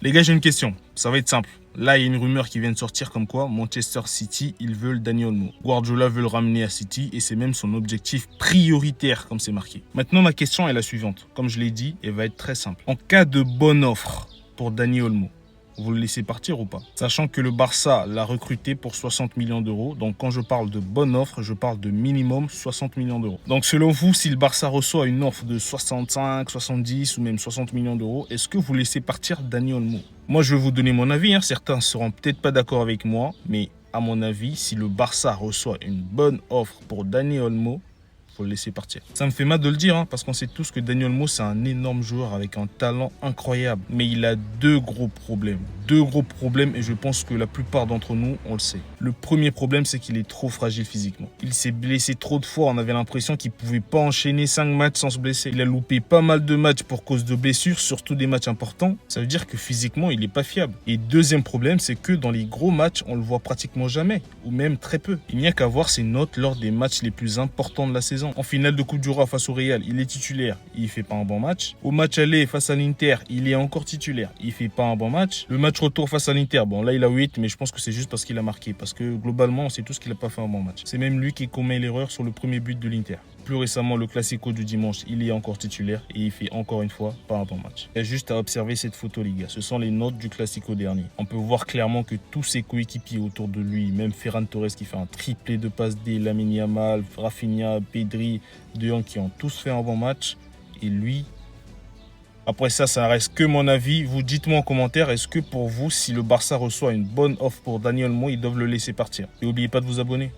Les gars, j'ai une question. Ça va être simple. Là, il y a une rumeur qui vient de sortir comme quoi Manchester City, ils veulent Dani Olmo. Guardiola veut le ramener à City et c'est même son objectif prioritaire, comme c'est marqué. Maintenant, ma question est la suivante. Comme je l'ai dit, elle va être très simple. En cas de bonne offre pour Dani Olmo, vous le laissez partir ou pas? Sachant que le Barça l'a recruté pour 60 millions d'euros. Donc quand je parle de bonne offre, je parle de minimum 60 millions d'euros. Donc selon vous, si le Barça reçoit une offre de 65, 70 ou même 60 millions d'euros, est-ce que vous laissez partir Dani Olmo? Moi, je vais vous donner mon avis. Certains seront peut-être pas d'accord avec moi, mais à mon avis, si le Barça reçoit une bonne offre pour Dani Olmo, faut le laisser partir. Ça me fait mal de le dire, parce qu'on sait tous que Dani Olmo, c'est un énorme joueur avec un talent incroyable. Mais il a deux gros problèmes. Deux gros problèmes et je pense que la plupart d'entre nous, on le sait. Le premier problème, c'est qu'il est trop fragile physiquement. Il s'est blessé trop de fois. On avait l'impression qu'il pouvait pas enchaîner 5 matchs sans se blesser. Il a loupé pas mal de matchs pour cause de blessures, surtout des matchs importants. Ça veut dire que physiquement, il est pas fiable. Et deuxième problème, c'est que dans les gros matchs, on le voit pratiquement jamais, ou même très peu. Il n'y a qu'à voir ses notes lors des matchs les plus importants de la saison. En finale de Coupe du Roi face au Real, il est titulaire, il fait pas un bon match. Au match aller face à l'Inter, il est encore titulaire, il fait pas un bon match. Le match retour face à l'Inter, bon là il a 8, mais je pense que c'est juste parce qu'il a marqué. Parce que globalement, on sait tous qu'il a pas fait un bon match. C'est même lui qui commet l'erreur sur le premier but de l'Inter. Plus récemment, le Classico du dimanche, il est encore titulaire et il fait encore une fois pas un bon match. Il y a juste à observer cette photo, les gars. Ce sont les notes du Classico dernier. On peut voir clairement que tous ses coéquipiers autour de lui, même Ferran Torres qui fait un triplé de passes D, Lamine Yamal, Rafinha, Pedri, De Jong qui ont tous fait un bon match. Et lui, après ça reste que mon avis. Vous dites-moi en commentaire, est-ce que pour vous, si le Barça reçoit une bonne offre pour Dani Olmo, ils doivent le laisser partir? Et n'oubliez pas de vous abonner.